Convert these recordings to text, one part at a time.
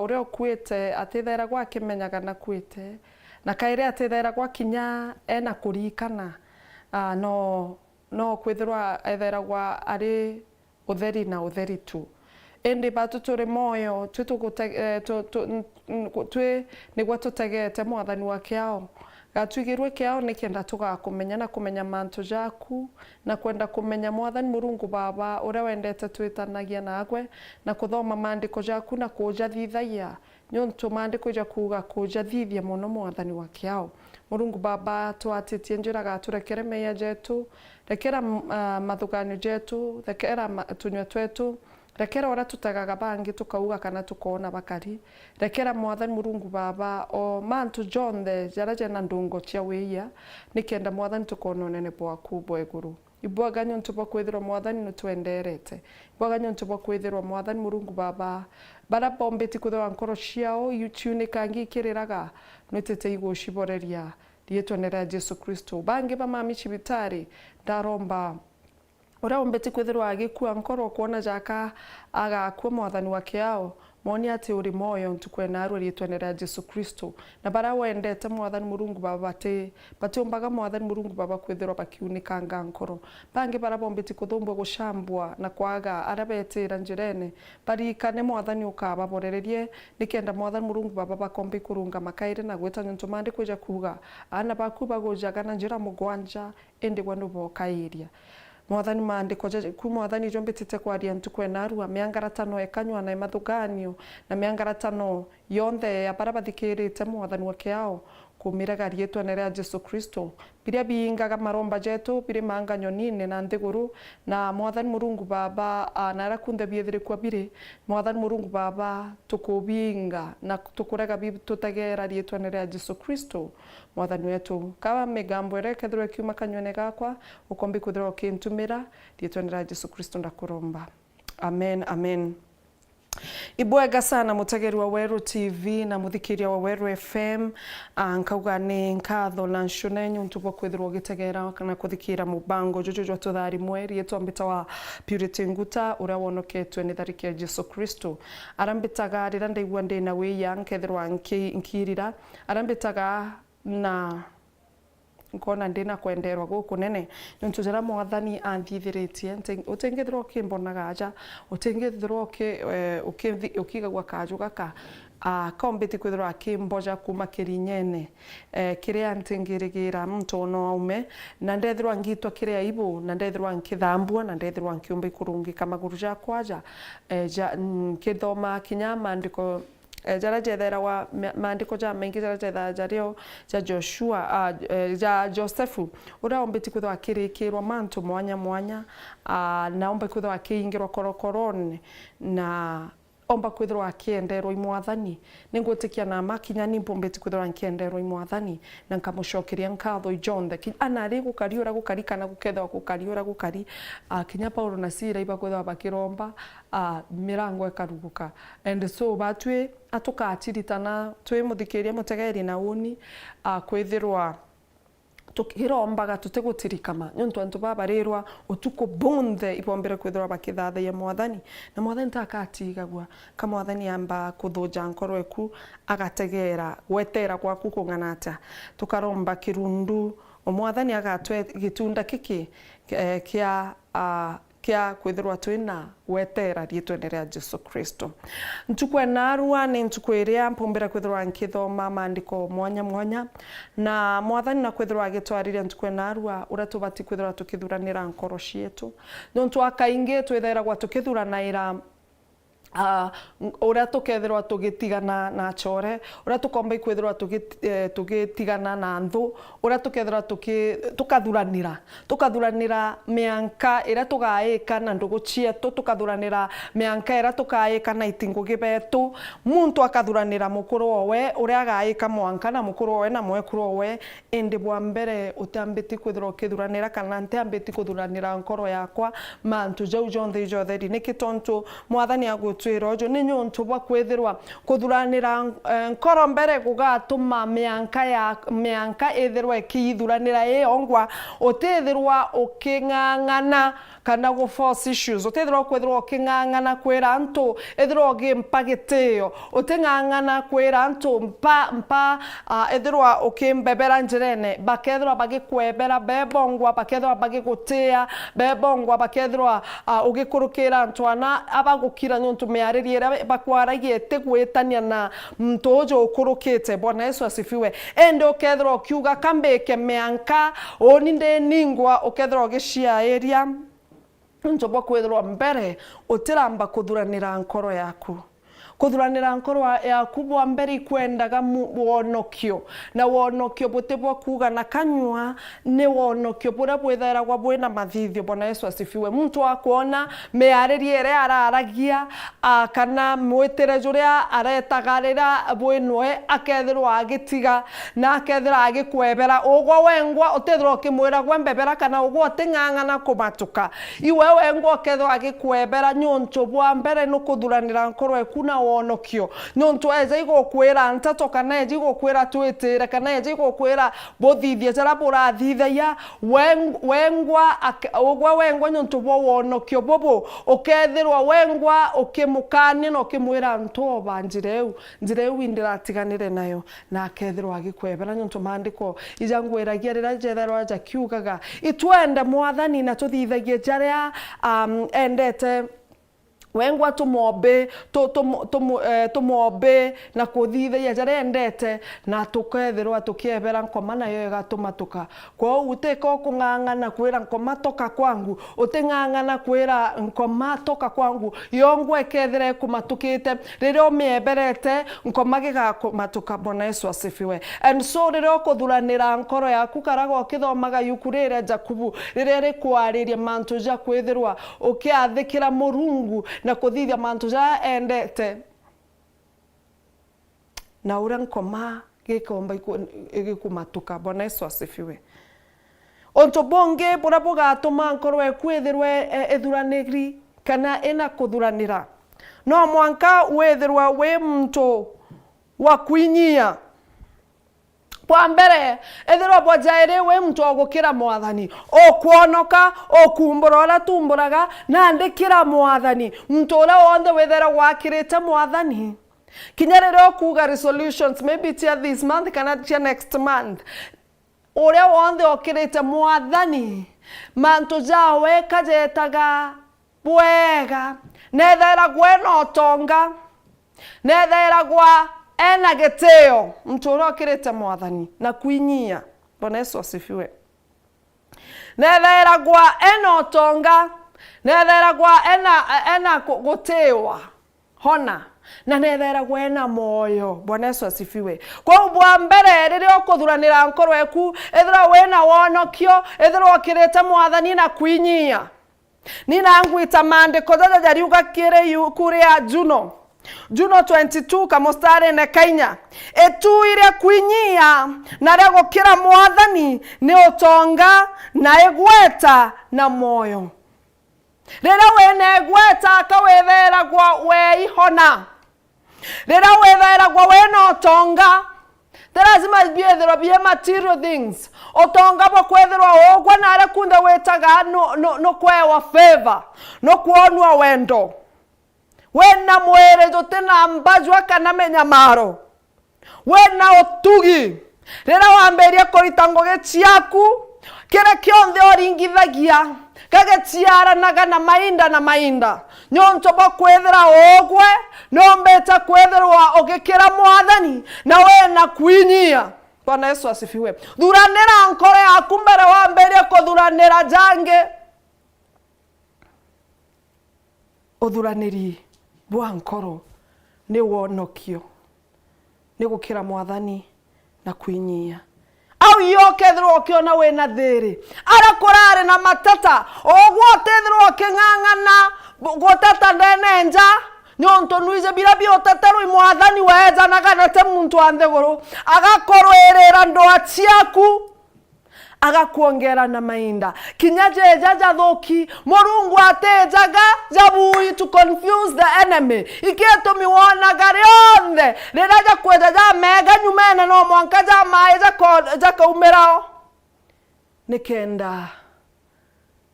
Ure okuite atithera gwa kimenyaga na kuite na kaire atithera gwa kinya ena kurikana no kwithirwa ethera gwa ari utheri na utheri tu indi batu turi moyo twi nigwa tutegete mwathani wa kiao gatwigirwe kiao nikenda tugakumenya na kumenya mantu jaku na kwenda kumenya mwathani Murungu Baba uria wendete twitanagia nagwe na kuthoma maandiko jaku na kujathithagia nyonto maandiko ja kuga kujathithia muno mwathani wa kiao Murungu Baba twatitie njira gaturekere meya jetu rekera mathuganio jetu rekera tunywa twetu rekera ora tutagaga bangi tukauga kana tukona bakari rekera mwathani Murungu Baba o mantu jonthe jara na ndungo cia wiya nikenda mwathani tukona nene bwaku bweguru ibwaga nyonto bwa kwithirwa mwathani nutwenderete ibwaga nyonto bwa kwithirwa mwathani Murungu Baba bara bombeti kuthwa nkoro ciao YouTube kangi kiriraga nutete igushiboreria rietwa nera Jesu Kristo bangi ba mami cibitari ndaromba ora ombeti kwithirwa agikua nkoro kuona jaka agakua mwathani wa kiao moni ati uri moyo ntukwena aru rietwa nera Jesu Kristo na bara wendete mwathani Murungu Baba batumbaga mwathani Murungu Baba kwithirwa bakiunikanga nkoro bangi bara bombeti kuthumbwa gushambwa na kwaga arabetira njirene barikane mwathani ukababorererie nikenda mwathani Murungu Baba bakombe kurunga makaire na gweta nyonto mandi kuja kuga ana bakuba gojaga na njira mugwanja indi gwandu bokairia mwathani maandiko ku mwathani jombetete kwaria ntukwena arua miangaratano ekanywa na mathuganio na miangaratano yonthe ya bara bathikirite mwathani wa kiao kumiraga rietwa nera Jesu Kristo biria biingaga maromba jetu biri manganyo nine na nthiguru na mwathani Murungu Baba nara kunthe biethire kwa biri mwathani Murungu Baba tukubinga na tukurega tutagera rietwa nera Jesu Kristo mwathani wetu kaba migambo erekethirwe kiuma kanyone gakwa ukombi kuthirwa kintumira rietwa nera Jesu Kristo ndakuromba amen amen. Ibwega sana mutegeri wa Weru TV na muthikiria wa Weru FM nkauga ni nkatho na nshunenyu ntubo kwithirwo gitegera kana kuthikira mubango jojo tuthari mweri yetu ambita wa Purity NGUTA uria wonoketwe ni thariki ya Jesu Kristo arambitaga rira ndaigua ndina wiya nkethirwa nkirira arambitaga na nkona ndina kwenderwa guku nene ntujera mwathani anthithiritie utengithirwo kimbonaga aja utengithirwo ukigagwa kaju gaka kombeti kwithirwa kimboja kuma kirinyene kiria ntingirigira muntu no aume na ndethirwa ngitwa kiria ibu na ndethirwa nkithambua na ndethirwa nkiumba kurungika maguru ja kwaja kithoma kinyama ndiko jara jethera wa maandiko ja maingi jara jetha jario ja Joshua ja Josephu ura ombeti kwithwa kirikirwa mantu mwanya mwanya na omba kwithwa kiingirwa korokorone na omba kwithirwa akienderwo imwathani ningutikia na makinya ni mbombeti kwithirwa nkienderwo imwathani na nkamushokeria nkatho ijonthe anari gukariura gukarikana gukethwa gukariura gukari kinya Paulo na Sila iba kwithwa bakiromba mirango ekaruguka and so batwe atukatiritana twe muthikiria mutegeri na uni kwithirwa tukirombaga tutegutirikama nyonto antu babarirwa utuko bonthe ibombere kwithirwa bakithathia mwathani na mwathani takatigagwa ka mwathani amba kuthuja nkoro eku agategera gwetera gwaku kunganata tukaromba kirundu omwathani agatwe gitunda kiki kia kwithirwa twina wetera rietwa nera Jesu Kristo ntukwena arua ni ntukwiria mpombera kwithirwa nkithoma maandiko mwanya mwanya na mwathani na kwithirwa agitwariria ntukwena arua ura tubati kwithirwa tukithuranira nkoro cietu nontu akaingi twithera gwa tukithuranaira ura tukethirwa tugitigana na chore ura tukomba kwithirwa tugitigana na nthu ura tukethirwa tukathuranira mianka ira tugaika na ndugu cietu tukathuranira mianka ira tugaika na itingugi betu muntu akathuranira mukuru owe uria agaika mwanka na mukuru owe na mwekuru owe indi bwa mbere utambiti kwithirwa ukithuranira kana ntambiti kuthuranira nkoro yakwa mantu jau jonthe ijotheri nikitontu mwathani agutwa gutwira ni nyonto bwa kwethirwa kuthuranira nkoro mbere gugatuma mianka ethirwa ikithuranira iyongwa utethirwa uking'ang'ana kana go force issues utethirwa kwethirwa uking'ang'ana kwira antu ethirwa ugimpagitio uting'ang'ana kwira antu mpa ethirwa ukimbebera njirene bakethirwa bagikwebera bebongwa bakethirwa bagigutia bebongwa bakethirwa ugikurukira antwana abagukira nyonto miaririera bakwaragie tegwetania na mtojo ukurukite. Bwana Yesu asifiwe. Ende ukethirwa ukiuga kambeke mianka oninde ningwa ukethirwa ugishiairia ntobwa kwethirwa mbere utiramba kuthuranira nkoro yaku. Kuthuranira nkoro yaku bwa mbere ikwendaga wonokio na wonokio butebwa kuga na kanywa ni wonokio bura bwethera gwa bwena mathithio. Bwana Yesu asifiwe. Mtu akuona meaririere araragia kana mwetire juria aretagarira bwenwe akethirwa agitiga na akethirwa agikwebera ugwa wengwa utethirwa ukimwira gwa mbebera kana ugwa uting'ang'ana kumatuka iwe wengwa ukethirwa agikwebera nyonto bwa mbere no kuthuranira nkoro yaku na wonokio nyonto eja igokwira ntato kana eja igokwira twitire kana eja igokwira bothithie jara burathithia wengwa wengwa nyonto bwa wonokio bobo ukethirwa wengwa ukimukania no kimwira nto banjireu njireu indiratiganire nayo na akethirwa agikwebera nyonto mandiko ijangwiragia rira jetherwa jakiugaga itwende mwathani na tuthithagie jaria endete wengwa tumobe na kuthithagia jaria endete na tukethirwa tukiebera nkoma nayo igatumatuka kwa uteka kung'ang'ana kwira nkoma toka kwangu uting'ang'ana kwira nkoma toka kwangu yongwa ikethire kumatukite riria umieberete nkoma gigakumatuka. Bwana Yesu asifiwe. And so riria ukuthuranira nkoro yaku karago ukithomaga yukurire Jakubu riria rikwariria mantu ja kwithirwa ukiathikira Murungu na kuthithia mantu ja endete na ura nkoma gikomba igikumatuka. Bwana Yesu asifiwe. Onto bonge bura bugatuma nkoro ekwithirwe ethuraniri kana ena kuthuranira no mwanka wethirwa we mtu wa kwinyia kwa mbere ethirwa bojaire we mtu ogukira mwathani okwonoka okumbura ora tumburaga na ndikira mwathani mtu ora wonde wethera wakirite mwathani kinyarero kuga resolutions maybe tia this month kana tia next month ora wonde okirite mwathani mantu jawe kajetaga bwega nethera gwena otonga nethera gwa ena geteo mtu ora okirite mwathani na kwinyia. Bwana Yesu asifiwe. Nethera gwa ena otonga nethera gwa ena gutewa hona na nethera gwa ena moyo. Bwana Yesu asifiwe. Kwa bwa mbere riria ukuthuranira nkoro yaku ethira wena wonokio ethira okirite mwathani na kwinyia nina NGUTA maandiko jaja jariuga kire kuria Juno 22 kamostare na Kenya etu iria kwinyia na ria gukira mwathani ni utonga na igweta na moyo. Rira wena igweta akawethera gwa weihona rira wethera gwa wena utonga there must be material things otonga bwa kwethirwa ogwa na ara kunda wetaga no kwewa favor no kuonwa wendo wena mwere jotena mbajwa kana menyamaro wena otugi rira wamberia koritango gechiaku kira kionthe oringithagia kagetiaranaga na mainda nyonto bwa kwethira ogwe no mbeta kwethirwa ogikira mwathani na wena kwinyia. Bwana Yesu asifiwe. Thuranira nkoro yaku mbere wamberia kuthuranira jange Uthuraniiri Bwa Nkoro ni wonokio ni gukira mwathani na kwinyia. Au yokethirwo ukiona wena thiri ara kurare na matata ogwo tethirwo king'ang'ana gotata ndenenja nyonto nuije bira biotaterwo mwathani weja na kana te muntu antheguru agakorwerera ndoa ciaku agakuongera na mainda kinyaje jaja thoki murungu atejaga jabui to confuse the enemy iketo miwona garionde riraja kwejaja mega nyumene no mwanka ja maiza ko jaka umerao nikenda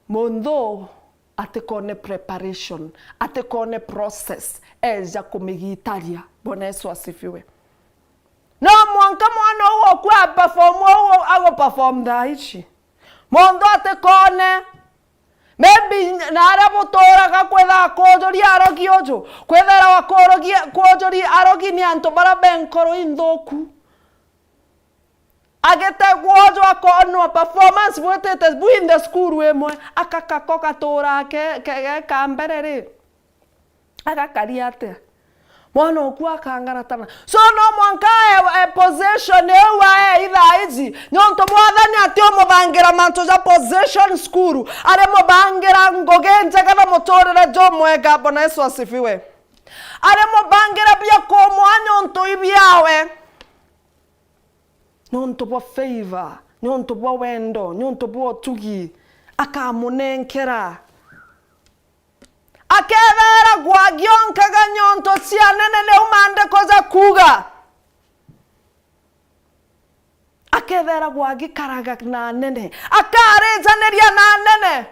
mondo atekone preparation atekone process eja kumigitaria. Bwana Yesu asifiwe. No mwanka mwana uwo kwa perform uwo ago perform daichi mondo atekone maybe nara botora ka kwetha kojori arogi ojo kwethera wakorogi kojori arogi ni anto bara benkoro indhoku agete gwojo akono performance bwetete in the school wemwe akakakoka tora ke kamberere akakariate mwana okwa kangaratana so no mwanka possession ewa either izi nyonto mwathani atio mubangira manto za possession school are mubangira ngogenje kana motorera jo mwega. Bwana Yesu asifiwe. Are mubangira bya ko mwanyonto ibyawe nyonto bwa favor nyonto bwa wendo nyonto bwa tugi akamunenkera akevera gwagionka ganyonto cianene ne umande koza kuga akevera gwagikaraga na nene akarezaneria na nene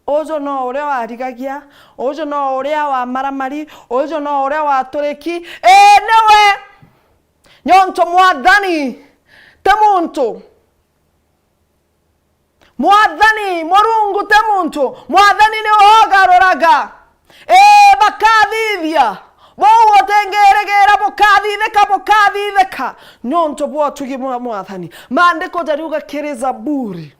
ojo no uria warigagia ojo no uria wa maramari ojo no uria wa tureki newe nyonto mwathani temuntu mwathani murungu temuntu mwathani ni ogaroraga bakathithia bowo tengeregera bokathitheka nyonto bwo tugi mwathani mandiko jariuga kiriza buri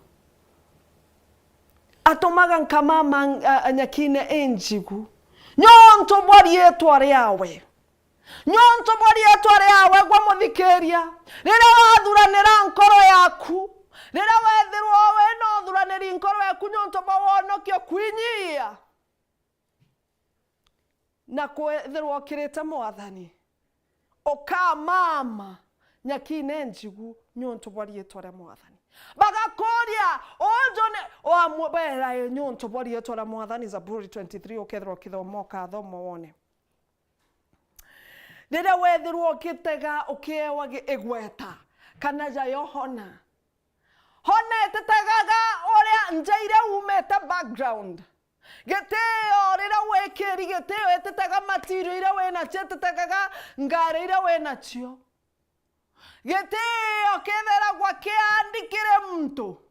atomaga nkama nyakine enjigu nyonto bwari etware yawe nyonto bwari etware yawe gwa muthikeria rira wathuranira nkoro yaku rira wethirwo we no thuraniri nkoro yaku nyonto bwo wonokio kwinyia na kwethirwo kirite mwathani okamama nyakine njigu nyonto bwari etware mwathani bagakoria ojone oamwebera nyonto bwari etware mwathani. Zaburi 23 okethirwo kithomo kathomo wone rira wethirwo kitega ukiewa igweta kana jayo hona tetegaga oria njaire umete background geteo rira wekeri geteo etetega material ira wena chetetegaga ngare ira wena chio geteo kethera gwa kiandikire mtu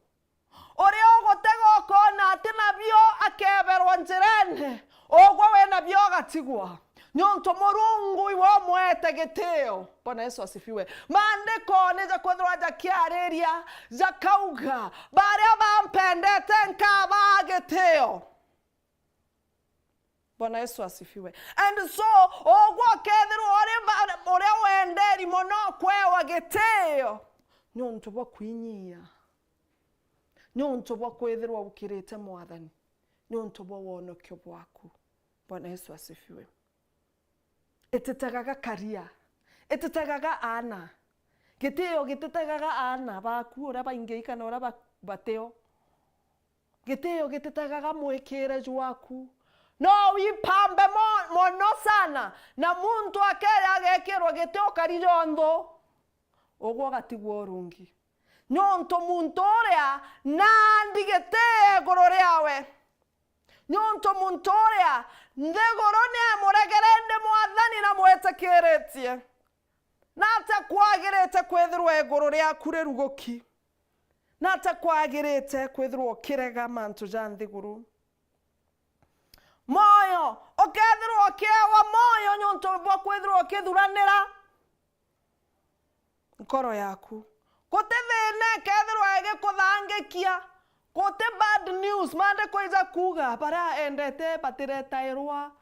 oria ogotega okona atina bio akeberwa njerene ogwa wena bio gatigwa nyonto murungu iwo mwete geteo. Bwana Yesu asifiwe. Maandiko neja kwethwa ja kiareria ja kauga baria bampendete nkaba geteo. Bwana Yesu asifiwe. And so ogwa kethirwo oria wenderi mono kwewa geteo nyonto bwa kwinyia nyonto bwa kwethirwa ukirite mwathani nyonto bwa wonokio bwaku. Bwana Yesu asifiwe. Etetegaga karia etetegaga ana geteo getetegaga ana baku ora baingeika na ora bateo geteo getetegaga mwekere jwaku no wipambe mono sana na muntu akera agekirwa geteo karijondo ogwo gatigwo rungi nyonto muntu oria nandi getee gororeawe nyonto muntu oria ndegorone muregerende mwathani na mwetakeretie nata kwagirete kwethirwa iguru ria kure rugoki nata kwagirete kwethirwa kirega mantu janthiguru moyo okethirwa kiewa moyo nyonto bwa kwethirwa kithuranira nkoro yaku kutethene kethirwa igikuthangikia kote bad news mande koiza kuga para endete patiretairwa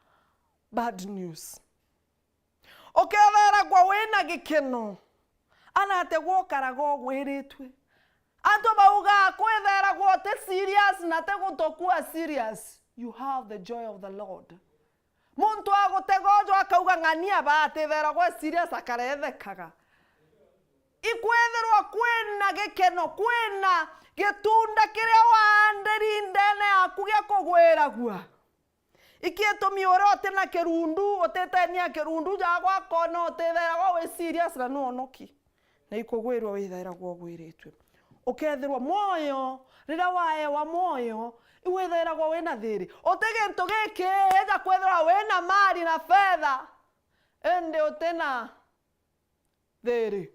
bad news okethera gwa wina gikeno anate gwokarago gwiritwe anto bauga kwethera gwote serious na te gutokua serious. You have the joy of the Lord. Muntu agotegojo akauga ngania ba tethera gwa serious akarethekaga ikwethirwa kwina gikeno kwina gitunda kiria wanderindene yaku gia kugwiragua ikietumia uria utina kirundu utetenia kirundu jagwa kono utethera we serious na nonoki na ikugwirwa withera gwo gwiritwe ukethirwa moyo rira wae wa moyo iwethera gwo wina thiri utegintu giki eja kwethirwa wina mali na fedha ende utena thiri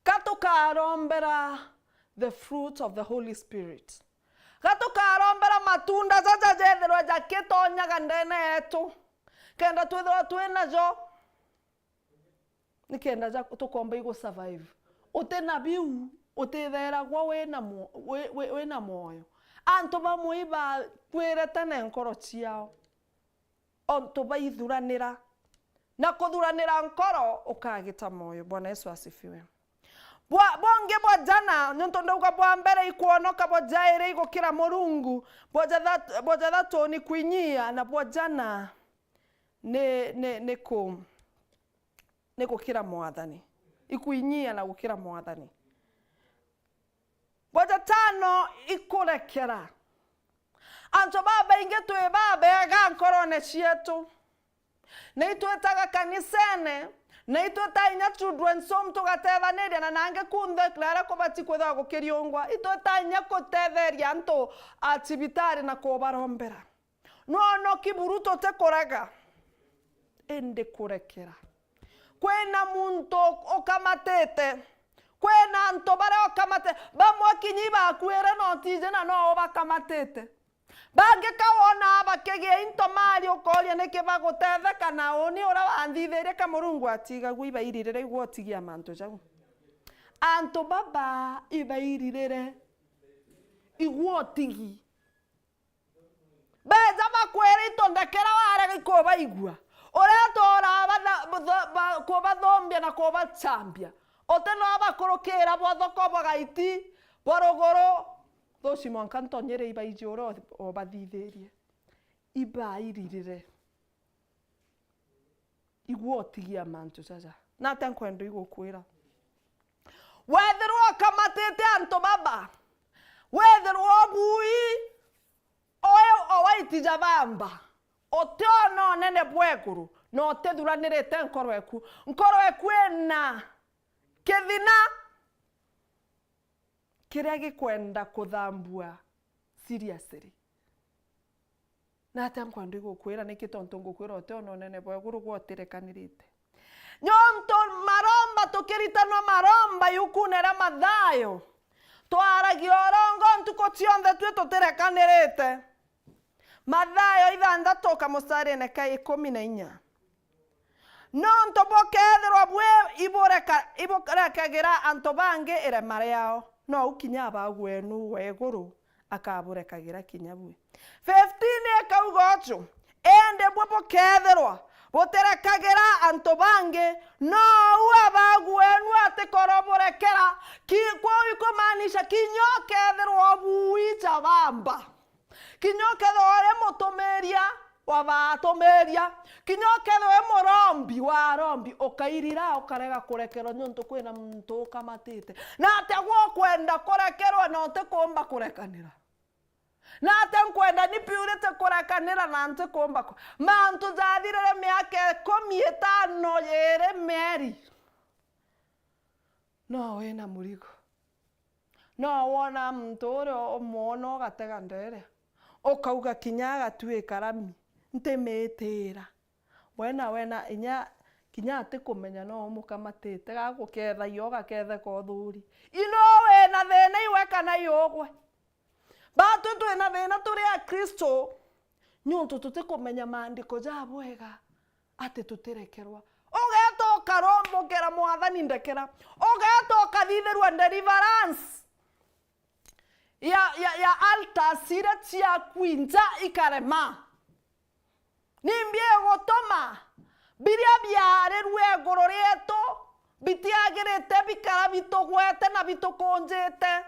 katukarombera the fruit of the Holy Spirit katukarombera matunda jaja jethirwa jakitonyaga ndene yetu kenda twithirwa twina jo nikenda ja tukomba igo survive utena biu utethera gwa wina moyo antu bamwe ba kwirete na nkoro ciao onto baithuranira na kuthuranira nkoro ukagita moyo. Bwana Yesu asifiwe. Bonge bwa jana nyonto ndauka bwa mbere ikuonoka bwa jaire igukira Murungu bwa thato ni kwinyia na bwa jana ne gukira Mwathani ikwinyia na gukira Mwathani. Bwa tano ikurekera anto baba inge twe baba ga nkorone cietu na itwetaga kanisene na itweta inya children som tugatethereria na nange kunthe clara ko bati kwetha gukiriongwa itweta inya kutetheria anto acibitari na kubarombera no kiburuto te koraga ende kurekera kwena muntu okamatete kwena anto bare okamate bamwe kinyi bakwere no tije na no bakamatete bange kawona bakege into mali okoria neke bagotetheka na oni ora bandithere ka Murungu atiga gwibairire igwotigia manto jagu anto baba ibairire igwotigi beza bakwere itondekera ware ko baigwa ora tora ko bathombia na ko bachambia oteno abakorokera bothoko bagaiti borogoro dosi mwankanto nyere ibaijoro obadhitherie ibairirire igwotigia mantu sasa nata nkwendo igokwira wethirwo kamatete anto baba wethirwo bui oyo owaitija bamba otono nene bwekuru no tethuranirite nkoro eku ena kethina kiria gikwenda kuthambua seriously nata nkwendo igokwira nikitonto ngokwira otono nene bwekuru gwotirekanirite nyonto maromba tukiritanwa maromba yukunera mathayo twaragia orongo ntuko cionthe twe tutirekanirite mathayo 6 kamusarene ka 14 nonto bokethirwa bwe iborekagira anto bange ire mariao no ukinya bagwenu weguru akaburekagira kinyabwe 15 ekaugocho ende bwe bokethirwa boterekagira anto bange no abagwenu atekoroborekera kwa ikomanisha kinyokethirwa buicha bamba kinyokethore motomeria wabatomeria kinyokethwe morombi warombi okairira okarega kurekerwa nyonto kwina muntu kamatite na ategwo kwenda kurekerwa no te komba kurekanira na ate nkwenda ni piurite kurekanira na ante komba mantu jathirire miaka 15 yere meri no wena murigo no wona muntu uri omono gatega ndere okauga kinyaga tuwe karami ntemetera wena inya kinya ate kumenya no mukamatete gaguketha yoga kethe kothuri ino wena thena iwe kana yogwe batu twena thena turi a Kristo nyonto tutikumenya maandiko jabwega ate tutirekerwa ogeto karombo kera Mwathani ndekera ogeto kathitherwa deliverance ya alta sira cia kwinja ikarema nimbie gotoma biria biare rwegoro rieto bitiagirite bikara bitogwete na bitokonjete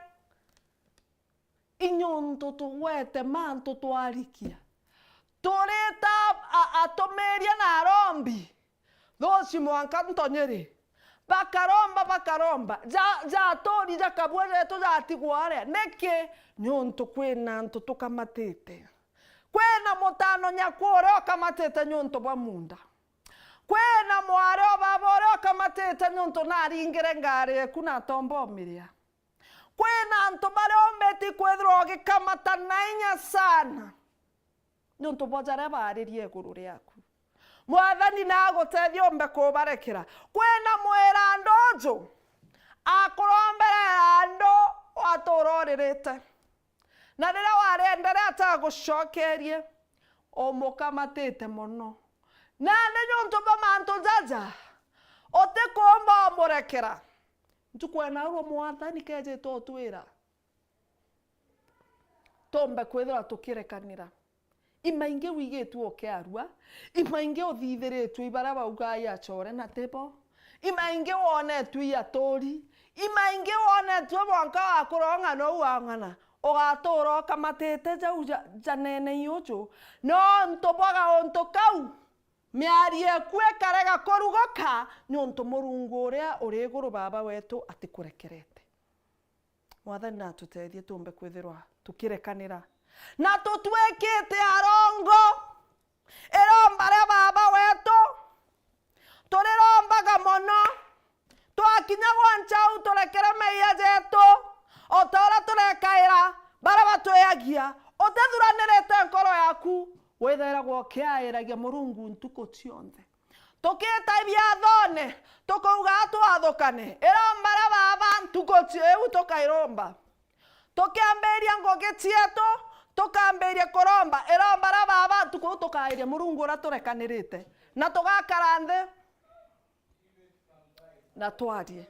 inyonto tugwete manto twarikia tureta atomeria na rombi dosi mwanka ntonyeri bakaromba ja tori ja kabwere to ja tigware neke nyonto kwena nto tukamatete kwena motano nyakwore okamatete nyonto bwa munda kwena mware babore okamatete nyonto naringire ngare kuna tombo miria kwena nto bare ombeti kwedroge kamata nainya sana nyonto bojare baririe guru yaku Mwathani nagoteithia ombe kubarekera kwena mwera ndojo akorombera ndo watororerete na rira warendere atagucokerie omukamatite muno na nyonto bamanto jaja otekomba murekera ntukwena ro Mwathani keje totwira tombe kwethira tukirekanira imainge wigetu okiarua imainge othithiritwe ibara bauga ya chore na tebo imainge wonetwe ya tori imainge wonetwe bonka akuronga no wangana ogatoro kamatete jau janene yojo no ntoboga ontokau miarie kwe karega korugoka nyonto murungu uria uri guru baba wetu atikurekerete Mwathani natutethie tumbe kwithirwa tukirekanira na tutwekete arongo erombare baba wetu turirombaga mono twakinya gwanchau turekere meiya jetu otora turekaira bara batweyagia otethuraniirite nkoro yaku wethera gwokiairagia murungu ntuko cionthe tukita ibiathone tukauga twathukane erombare baba ntuko cieu tukairomba tukiamberia ngogi cietu tukamberia koromba erombara baba tukairia murungu ura turekanirite na tugakara nthi na twarie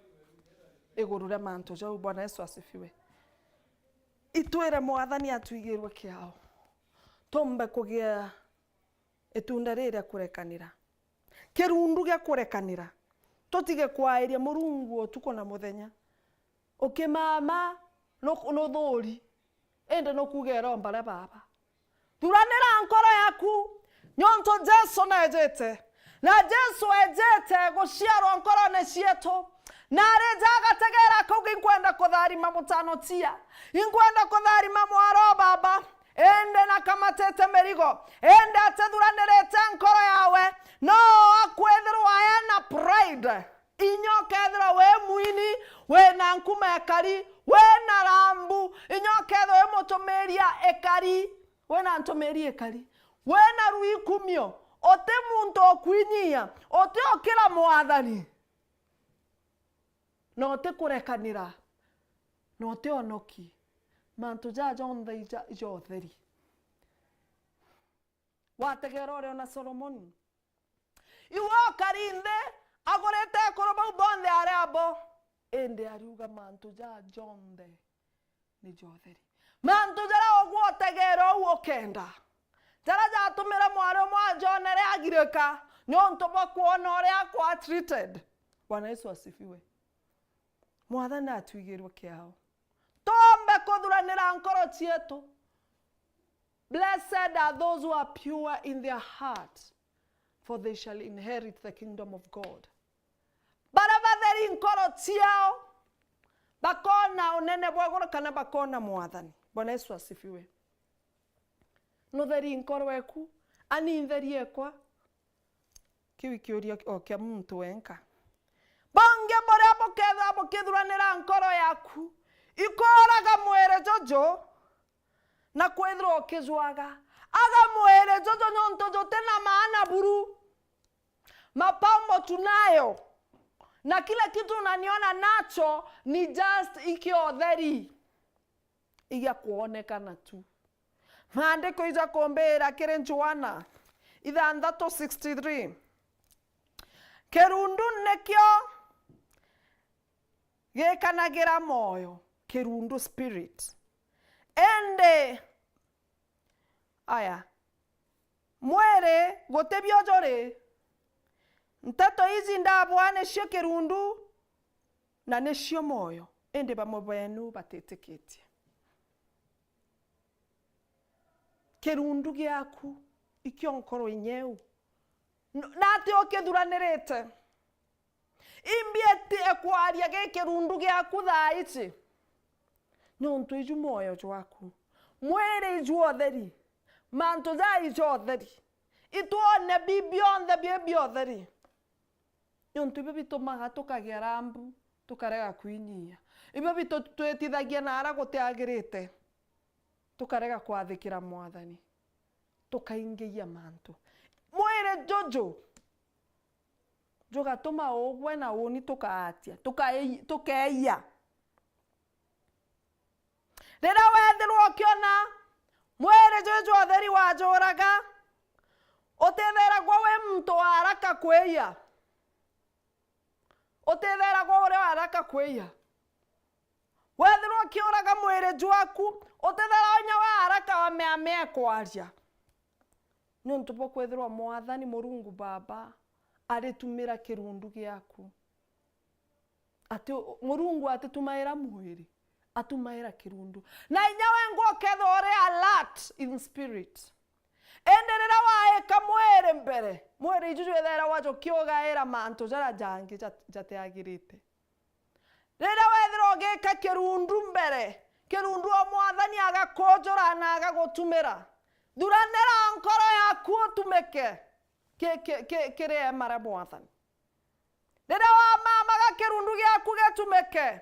iguru ria mantu jau. Bwana Yesu asifiwe. Itwire Mwathani atuigirwe kiao tumbe kugia itunda riria kurekanira kirundu gia kurekanira tutige kwairia murungu utuko na muthenya ukimama no thori ende no kugera ombare baba turanira nkoro yaku nyonto Jesu nejete na Jesu ejete guciarwo nkoro ne cietu na rejaga tegera kugi kwenda kutharima mutano tia inkwenda kutharima mwaro baba ende na kamatete merigo ende atethuraniirite nkoro yawe no akwethirwa ena pride inyokethirwa we mwini we na nkuma ekari we na rambu inyokethirwa we mutumiria ekari we na ntumiri ekari we na ruikumio ote muntu okwinyia ote okira Mwathani no ote kurekanira no ote onoki mantu jaja onthe ijotheri wategera ore na Solomoni iwo karinde agorete korobau bonde arabo ende ariuga mantu jaja onthe ni jotheri mantu jara ogwotegera uokenda jara jatumira mwaro mwa jonere agireka nyonto bokuona ore akwa treated. Bwana Yesu asifiwe. Mwathani atuigirwe kiao tombe kuthuranira nkoro cietu. Blessed are those who are pure in their heart, for they shall inherit the kingdom of God. Barabatheri nkoro ciao bakona unene bwagoro kana bakona Mwathani. Bwana Yesu asifiwe. Nutheri nkoro weku ani ntheri ekwa kiwi kiuria okia muntu wenka bange boria boketha bokithuranira nkoro yaku ikoraga mwere jojo na kwethira okizwaga aga mwere jojo nyonto jote na maana buru mapambo tunayo na kila kitu unaniona nacho ni just ikiotheri igia kuonekana tu. Maandiko ija kombera kire Joana 6:63 kirundu nekio gekanagira moyo kirundu spirit ende aya mwere gotebio jore ntato hizi ndabwane cio kirundu na necio moyo ende bamobenu bateteketie kirundu giaku ikio nkoro inyeu nati okithuranirite imbieti ekwaria gekirundu giaku thaici nontu iju moyo jwaku mwere iju otheri mantu za iju otheri ituone bibionthe biotheri nontu ibo bitumaga tukagia rambu tukarega kwinyia ibo bitutwitithagia nara gutiagirite tukarega kwathikira mwathani tukaingiia mantu mwere jojo jogatuma ogwe na uni tukaatia tukeia rira wethirwo ukiona mwere jojo otheri wajuraga utitheragwo wi muntu wa haraka kweia utitheragwo uri wa haraka kweia wethirwo ukiuraga mwere jwaku utithera onya wa haraka wa meamea kwaria nontu bwo kwethirwa mwathani Murungu Baba aritumira kirundu giaku ati Murungu atitumaira mwiri atumaira kirundu na inya wengo kethore alert in spirit enderera waeka mwere mbere mwere ijuju ethera wajo kiogaira mantu jara jangi jateagirite rira wethira ogeka kirundu mbere kirundu o mwathani agakojora na agagutumira duranera nkoro yaku utumeke kire mara mwathani rira wa mama gakirundu giaku getumeke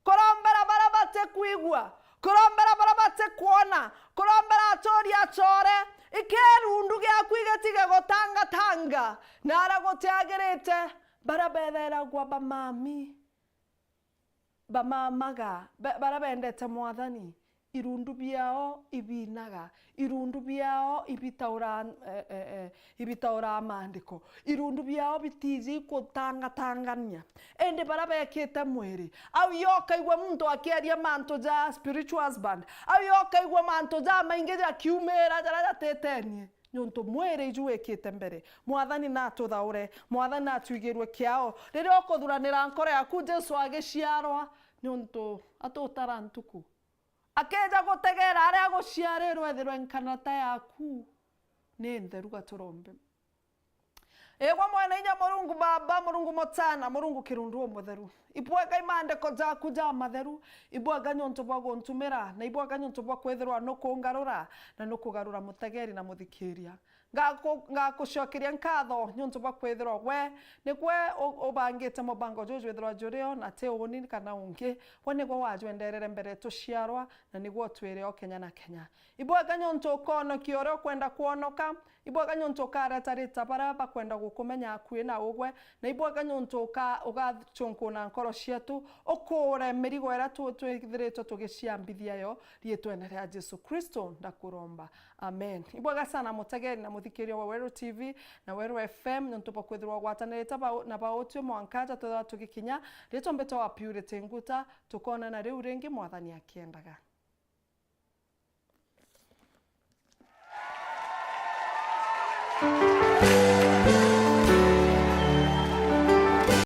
korombera bara bate kuigwa korombera bara bate kuona korombera atori achore ikirundu giaku igetige gotanga nara gotiagirite bara bethera gwa bamamaga bara bendete mwathani irundu biao ibinaga irundu biao ibitaura maandiko irundu biao bitizi kutangania ende bara bekete mwere au yoka igwa muntu akiaria manto ja spiritual husband au yoka igwa manto ja mainge ja kiumera jara tetenie nyonto mwere iju ekete mbere mwathani natuthaure mwathani natwigirwe kiao riri okuthuranira nkoro yaku Jesu agiciarwa nyonto atutara ntuku akeja gutegera aria guciarirwe ethirwe nkanata yaku ni ntheru gaturombe egwa mwena inya Murungu Baba Murungu Motana Murungu kirundu mutheru ibwaga imandiko jaku ja matheru ibwaga nyonto bwa guntumira na ibwaga nyonto bwa kwethirwa no kungarura na no kugarura mutegeri na muthikiria ngakucokeria nkatho nyonto bwa kwethirwa we nikwe ubangite mubango jojo ethirwa jurio na te uni kana ungi we nigwo wajwenderere mbere tuciarwa na nigwo twire o Kenya na Kenya ibwaga nyonto kono kiore kwenda kuonoka ibwaga nyonto karatarita bara bakwenda gukumenya akui na ugwe na ibwaga nyonto ugachunku na nkoro cietu ukure mirigo era twithiritwo tugiciambithia yo rietwene ria Jesu Kristo ndakuromba amen ibwaga sana mutegeri na muthikiria wa Weru TV na Weru FM nyonto bakwithirwa gwatanirita na baotio mwankaja tutha tugikinya rietwo mbeto wa Purity NGUTA tukona na riu ringi mwathani akiendaga